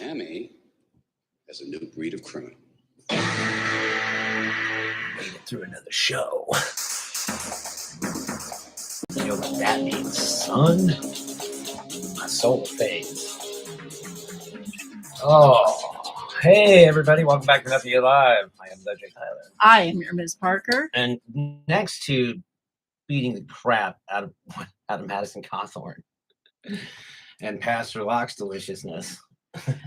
Miami has a new breed of criminal. Made it through another show. You know what that means, son? My soul fades. Oh, hey everybody, welcome back to Nothing Live. I am Jay Tyler. I am your Ms. Parker. And next to beating the crap out of Madison Cawthorn and Pastor Locke's deliciousness.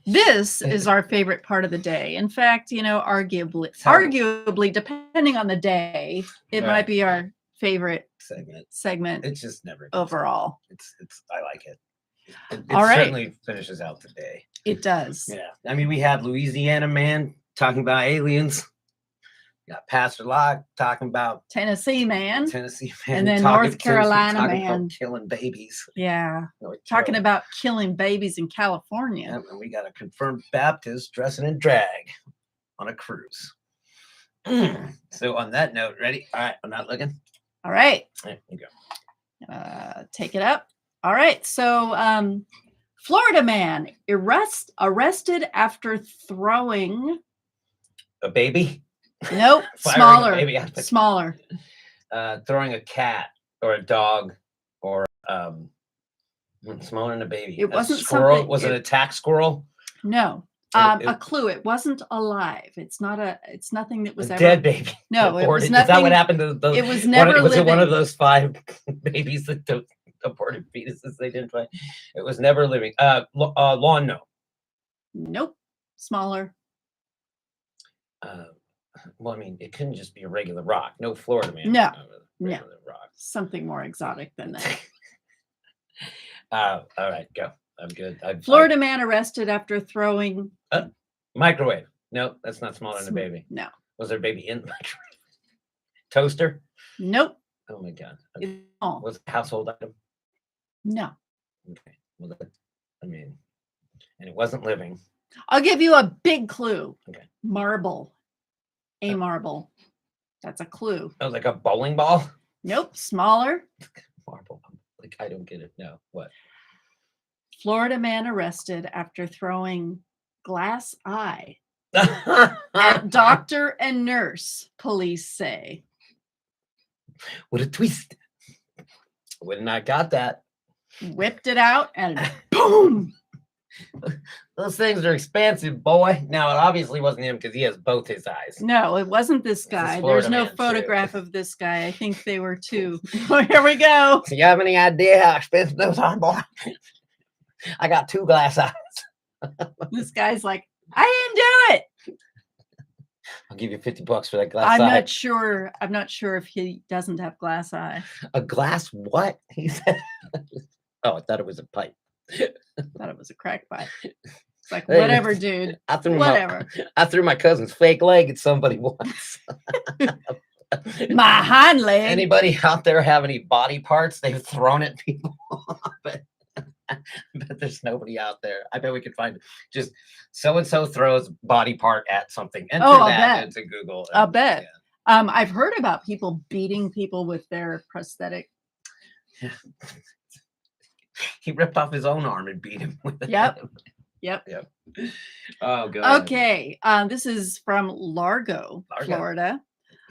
This is our favorite part of the day. In fact, you know, arguably, depending on the day, it might be our favorite segment. It's just never overall. It's I like it. It all right. Certainly finishes out the day. It does. Yeah. I mean, we had Louisiana man talking about aliens. We got Pastor Locke talking about Tennessee man. And then North Carolina man killing babies. Yeah. Talking about killing babies in California. Yep, and we got a confirmed Baptist dressing in drag on a cruise. So on that note, ready? All right, I'm not looking. All right. There you go. Take it up. All right. So Florida man arrested after throwing a baby. Nope, smaller. Throwing a cat or a dog or smaller than a baby. It wasn't squirrel. Something, was it an attack squirrel? No. A clue. It wasn't alive. It's nothing that was a ever dead baby. No, it was nothing. Is that what happened to those? It was never living. Was it one of those 5 babies that aborted fetuses they didn't find? It was never living. Lawn, no. Nope. Smaller. Well, I mean, it couldn't just be a regular rock. No Florida man. No. Rock. Something more exotic than that. All right, go. I'm good. Florida man arrested after throwing microwave. No, that's not smaller than a baby. No. Was there a baby in the microwave? Toaster? Nope. Oh my God. Oh. Was it a household item? No. Okay. Well, and it wasn't living. I'll give you a big clue. Okay. Marble. A marble. That's a clue. Oh, like a bowling ball? Nope. Smaller. Marble. Like, I don't get it. No. What? Florida man arrested after throwing glass eye at doctor and nurse, police say. What a twist. Wouldn't I got that? Whipped it out and boom. Those things are expensive, boy. Now, it obviously wasn't him because he has both his eyes. No, it wasn't this guy. There's no photograph of this guy. I think they were 2. Oh, here we go. So you have any idea how expensive those are, boy? I got 2 glass eyes. This guy's like, I didn't do it. I'll give you $50 for that glass eye. I'm not sure if he doesn't have glass eye. A glass what? He said. Oh, I thought it was a pipe. Thought it was a crack pipe. It's like, whatever, dude. I threw my cousin's fake leg at somebody once. My hind leg. Anybody out there have any body parts they've thrown at people? but there's nobody out there. I bet we could find just so-and-so throws body part at something. Enter that into Google. I'll bet. Yeah. I've heard about people beating people with their prosthetic. Yeah. He ripped off his own arm and beat him with it. Yep. Oh, God. Okay. This is from Largo, Florida.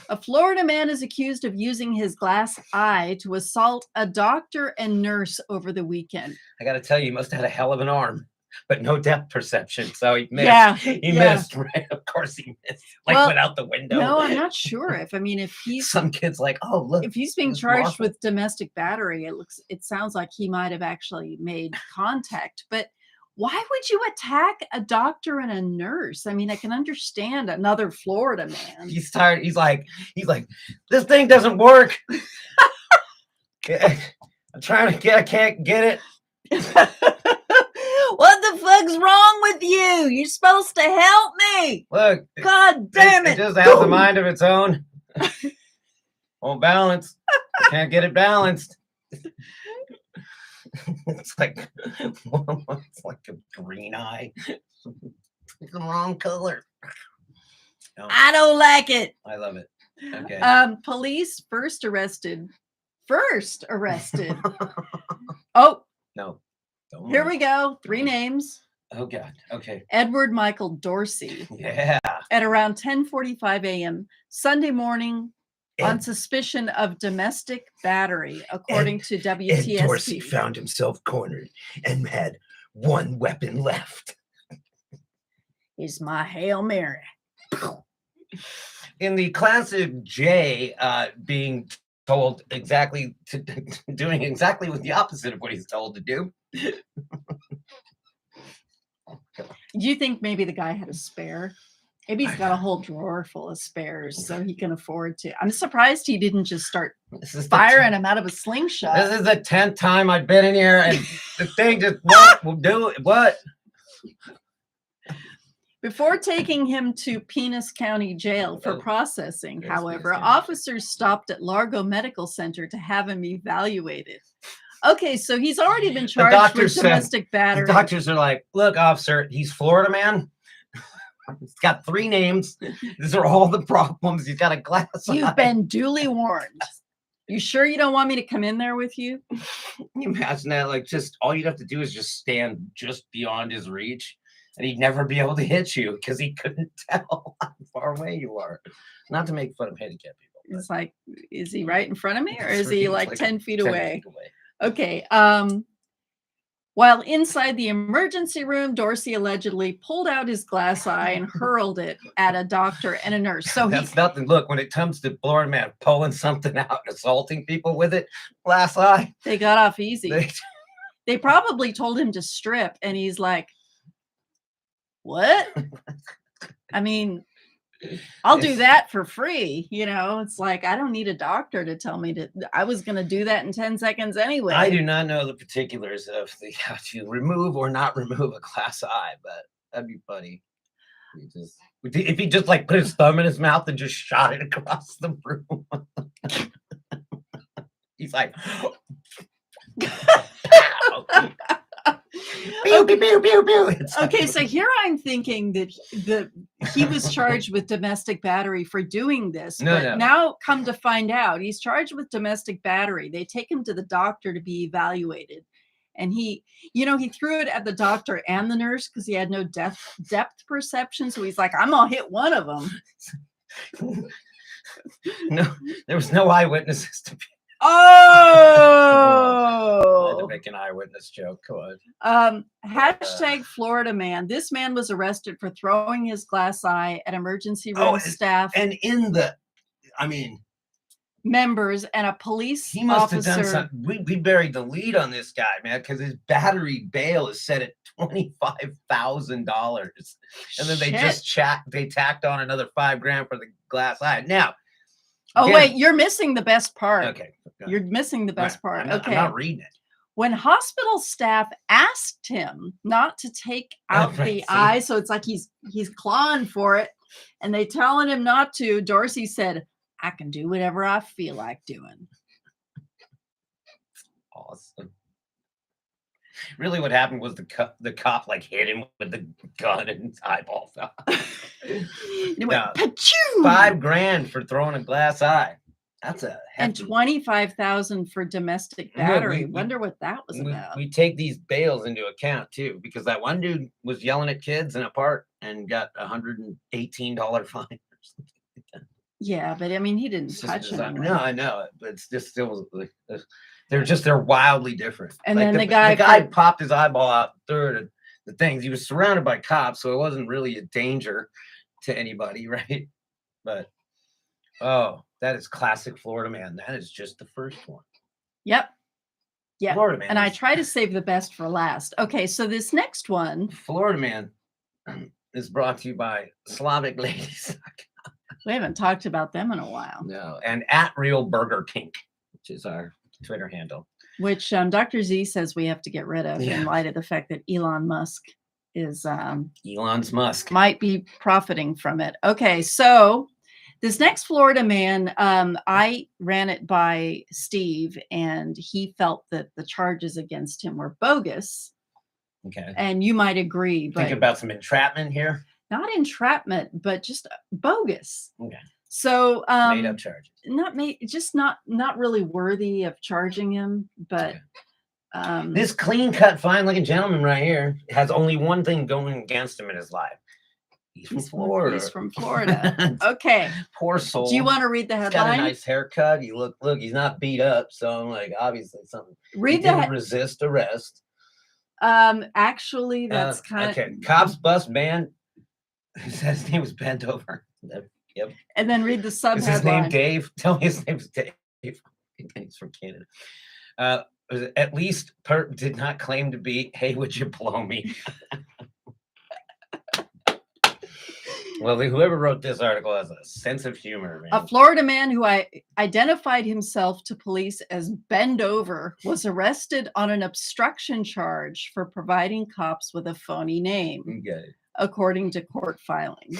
A Florida man is accused of using his glass eye to assault a doctor and nurse over the weekend. I got to tell you, he must have had a hell of an arm, but no depth perception. So he missed. He missed, right? Of course he missed. Went out the window. No, I'm not sure if he's some kid's like, oh, look. If he's being charged with domestic battery, it sounds like he might have actually made contact. But why would you attack a doctor and a nurse? I mean, I can understand another Florida man. He's tired. He's like, this thing doesn't work. I'm trying to I can't get it. What the fuck's wrong with you? You're supposed to help me. Look. God damn it. It just has a mind of its own. Won't balance. Can't get it balanced. It's like a green eye. It's the wrong color. No. I don't like it. I love it. Okay. Police first arrested. Oh. No. Here we go. 3 names. Oh God. Okay. Edward Michael Dorsey, Yeah. at around 10:45 a.m. Sunday morning on Ed, suspicion of domestic battery, according to Ed Dorsey WTSP. found himself cornered and had one weapon left. Is my Hail Mary. In the classic Jay being told exactly to doing exactly the opposite of what he's told to do. Do you think maybe the guy had a spare? Maybe he's got a whole drawer full of spares so he can afford to. I'm surprised he didn't just start This is firing him out of a slingshot. This is the 10th time I've been in here, and the thing just will do it. What? Before taking him to Penis County Jail for processing, There's however, Penis County. officers stopped at Largo Medical Center to have him evaluated. Okay, so he's already been charged doctor with said- domestic The battery. doctors are like, look, officer, he's Florida man. He's got 3 names. These are all the problems. He's got a glass eye. You've been duly warned. You sure you don't want me to come in there with you? Can you imagine that? Like, just all you'd have to do is just stand just beyond his reach, and he'd never be able to hit you because he couldn't tell how far away you are. Not to make fun of handicapped people. but It's like, is he right in front of me or it's is he really like 10 feet 10 away? feet away. Okay. While inside the emergency room, Dorsey allegedly pulled out his glass eye and hurled it at a doctor and a nurse. So That's nothing. Look, when it comes to Florida man pulling something out and assaulting people with it, glass eye. they got off easy. They, They probably told him to strip, and he's like, "What? I mean, I'll do It's- that for free." You know, it's like I don't need a doctor to tell me to. I was going to do that in 10 seconds anyway. I do not know the particulars of how to remove or not remove a glass eye, but that'd be funny. If he just like put his thumb in his mouth and just shot it across the room. He's like, pew, pew, pew, pew, pew. It's like- Okay, so here I'm thinking that he was charged with domestic battery for doing this, No, but no. now come to find out, he's charged with domestic battery. They take him to the doctor to be evaluated, and he threw it at the doctor and the nurse because he had no depth perception. So he's like, "I'm gonna hit one of them." No, there was no eyewitnesses to be. I had to Oh. make an eyewitness joke. Come on. Hashtag Florida man. This man was arrested for throwing his glass eye at emergency room Oh, staff And I mean, members and a police he must have done officer. something. We buried the lead on this guy, man, because his battery bail is set at $25,000, and then they tacked on another $5,000 for the glass eye. Now, Oh again- wait, you're missing the best part. okay, go ahead. You're missing the best Right, part. I'm not, Okay. I'm not reading it. When hospital staff asked him not to take out Right, the see? eye, so it's like he's clawing for it, and they telling him not to, Dorsey said, "I can do whatever I feel like doing." Awesome. Really, what happened was the cop like hit him with the gun and his eyeball fell. And it went, No. "Pachoo!" $5,000 for throwing a glass eye. That's a And hefty- 25,000 for domestic Yeah, battery. we- Wonder what that was we, about. we take these bails into account too, because that one dude was yelling at kids in a park and got $118 fine. Or something like that. Yeah, but I mean, he didn't It's just touch bizarre. him. No, I know it, but it's just still they're wildly different. And Like then the guy for- popped his eyeball out third of the things. He was surrounded by cops, so it wasn't really a danger to anybody, right? But oh, that is classic Florida man. That is just the first one. Yep. Yeah. Florida man. And I is- try to save the best for last. Okay, so this next one, Florida man is brought to you by Slavic Ladies. we haven't talked about them in a while, No, and at Real Burger Kink, which is our Twitter handle. which Dr. Z says we have to get rid of Yeah. in light of the fact that Elon Musk is Elon's Musk. might be profiting from it. Okay, so this next Florida man, I ran it by Steve, and he felt that the charges against him were bogus. Okay. And you might agree, but Think about some entrapment here. not entrapment, but just bogus. Okay. So Made up charges. not really worthy of charging him, but This clean-cut, fine-looking gentleman right here has only one thing going against him in his life. He's from Florida. He's from Florida. Okay. Poor soul. Do you want to read the He's got a headline? nice haircut. He look, he's not beat up, so I'm like, obviously something. Read He didn't resist arrest. Actually, that's kind of okay. Cops bust man. His name was bent over. Yep. And then read the sub Is his headline. name Dave? Tell me his name's Dave. He's from Canada. At least Pert did not claim to be, hey, would you blow me? Well, whoever wrote this article has a sense of humor, man. A Florida man who identified himself to police as Bend Over was arrested on an obstruction charge for providing cops with a phony name, according to court filing.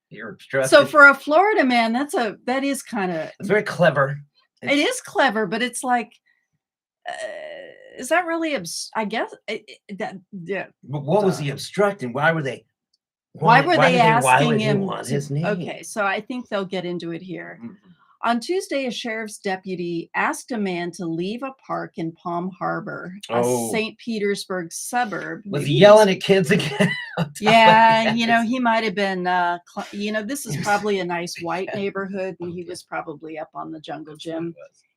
You're obstructed. So for a Florida man, that is kind of... It's very clever. It is clever, but it's like... is that really I guess yeah. But what was he obstructing? Why were they? Why were they asking him? Want his name? Okay, so I think they'll get into it here. Mm-hmm. On Tuesday, a sheriff's deputy asked a man to leave a park in Palm Harbor, a St. Petersburg suburb. Was he yelling at kids again? Yeah, he might have been. This is probably a nice white neighborhood, and he was probably up on the jungle gym,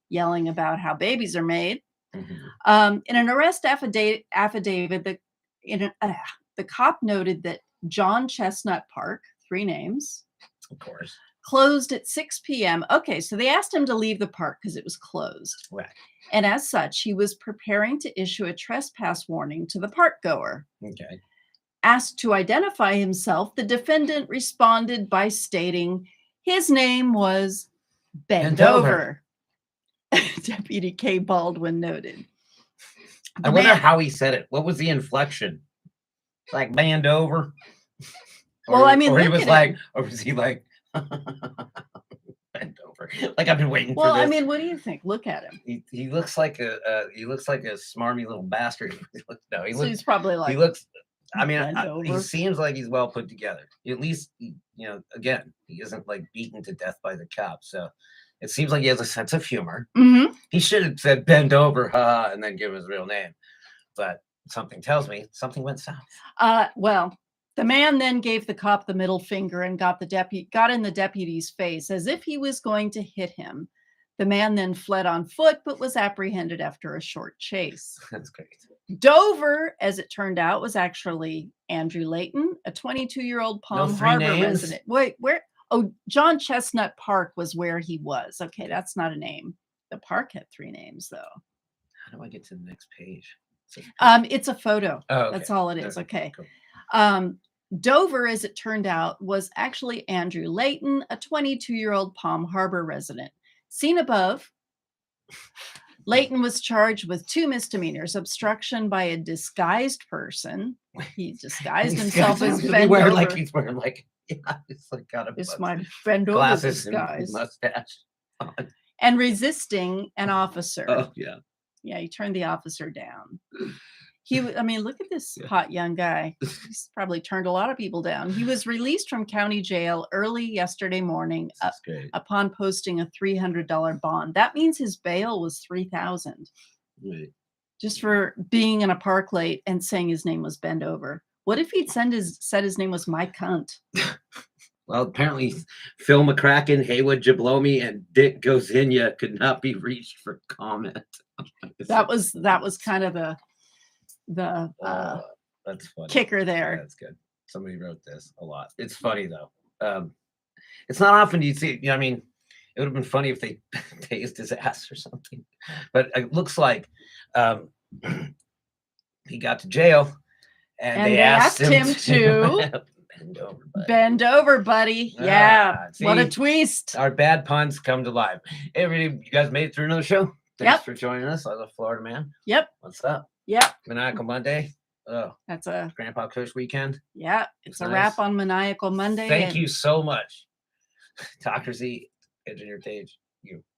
yelling about how babies are made. Mm-hmm. In an arrest affidavit, the cop noted that John Chestnut Park, 3 names, of course, closed at 6 p.m. Okay, so they asked him to leave the park because it was closed. Right. And as such, he was preparing to issue a trespass warning to the park goer. Okay. Asked to identify himself, the defendant responded by stating his name was Bend Over. Deputy K. Baldwin noted. I wonder how he said it. What was the inflection? Like bend over? Well, I mean, or was he like bent over? Like I've been waiting for this. Well, I mean, what do you think? Look at him. He looks like a smarmy little bastard. No, he's probably like he looks. I mean, he seems like he's well put together. At least, again, he isn't like beaten to death by the cops. So it seems like he has a sense of humor. Mm-hmm. He should have said bend over, and then give his real name. But something tells me something went south. Well, the man then gave the cop the middle finger and got in the deputy's face as if he was going to hit him. The man then fled on foot, but was apprehended after a short chase. That's great. Dover, as it turned out, was actually Andrew Layton, a 22-year-old Palm Harbor resident. Wait, where? Oh, John Chestnut Park was where he was. Okay, that's not a name. The park had 3 names, though. How do I get to the next page? It's a photo. Oh, okay. That's all it is. Okay. Cool. Dover, as it turned out, was actually Andrew Layton, a 22-year-old Palm Harbor resident. Seen above, Layton was charged with 2 misdemeanors: obstruction by a disguised person. He disguised himself as Bend Over. He's wearing it's my Bend Over glasses disguise. And mustache on. And resisting an officer. Oh, yeah. Yeah, he turned the officer down. Look at this hot young guy. He's probably turned a lot of people down. He was released from county jail early yesterday morning upon posting a $300 bond. That means his bail was $3,000. Right. Just for being in a park late and saying his name was Bend Over. What if he'd said his name was My Cunt? Well, apparently Phil McCracken, Haywood Jablomi, and Dick Gozinia could not be reached for comment. That was kind of the that's funny. Kicker there. That's good. Somebody wrote this a lot. It's funny though. It's not often you see. I mean, it would have been funny if they tased his ass or something. But it looks like he got to jail, and they asked him to bend over, buddy. Bend over, buddy. Yeah. See, what a twist. Our bad puns come to life. Hey, everybody, you guys made it through another show. Thanks for joining us. I'm a Florida man. Yep. What's up? Yep. Maniacal Monday. Oh, that's a Grandpa Kush weekend. Yeah, it's a wrap on Maniacal Monday. Thank you so much, Dr. Z, Engineer Tage,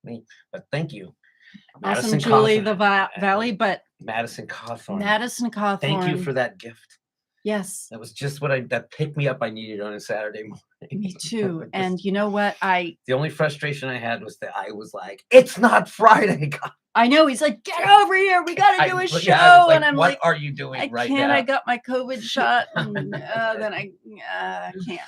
me. But thank you, Awesome Julie, the Valley, but Madison Cawthorn. Thank you for that gift. Yes, that was just what that picked me up I needed on a Saturday morning. Me too. And you know what? The only frustration I had was that I was like, "It's not Friday, God." I know he's like, get over here. We got to do a show. Yeah, I was like, and I'm what like, are you doing I right can't. now? I got my COVID shot. And then I can't.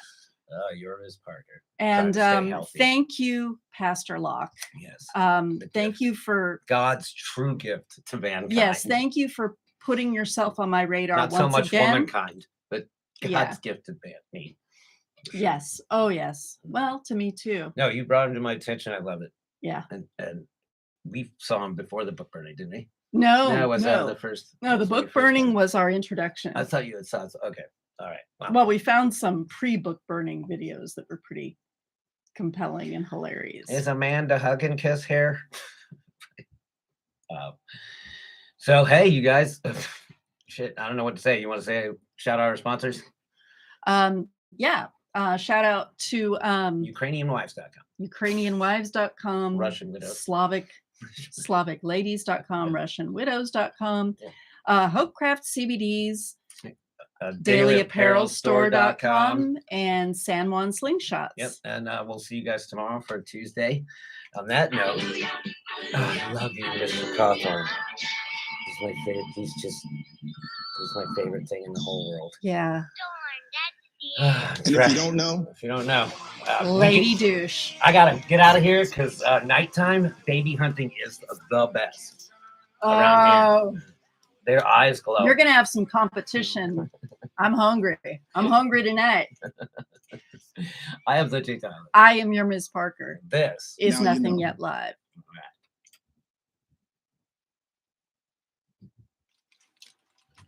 Oh, you're Miss Parker. And Trying to stay healthy. thank you, Pastor Locke. Yes. Thank gift. you for God's true gift to mankind. Yes, thank you for putting yourself on my radar Not once so much again. womankind, but God's Yeah. gift to me. Yes. Oh, yes. Well, to me too. No, you brought him to my attention. I love it. Yeah. And we saw him before the book burning, didn't we? No, was that no. the first? No, the book burning was our introduction. I thought you had saw. Okay. All right. Wow. Well, we found some pre-book burning videos that were pretty compelling and hilarious. Is Amanda hug and kiss here? So hey, you guys. Shit, I don't know what to say. You want to say shout out our sponsors? Yeah. Shout out to UkrainianWives.com. UkrainianWives.com, Russian Widows. SlavicLadies.com, RussianWidows.com, Hopecraft CBDs, DailyApparelStore.com, and San Juan Slingshots. Yep, and we'll see you guys tomorrow for Tuesday. On that note, I love you, Mr. Cawthorn. He's my favorite. He's my favorite thing in the whole world. Yeah. And if you don't know, Lady douche. I gotta get out of here because nighttime baby hunting is the best around here. Their eyes glow. You're gonna have some competition. I'm hungry. I'm hungry tonight. I have the tea time. I am your Ms. Parker. This is Nothing Yet Live.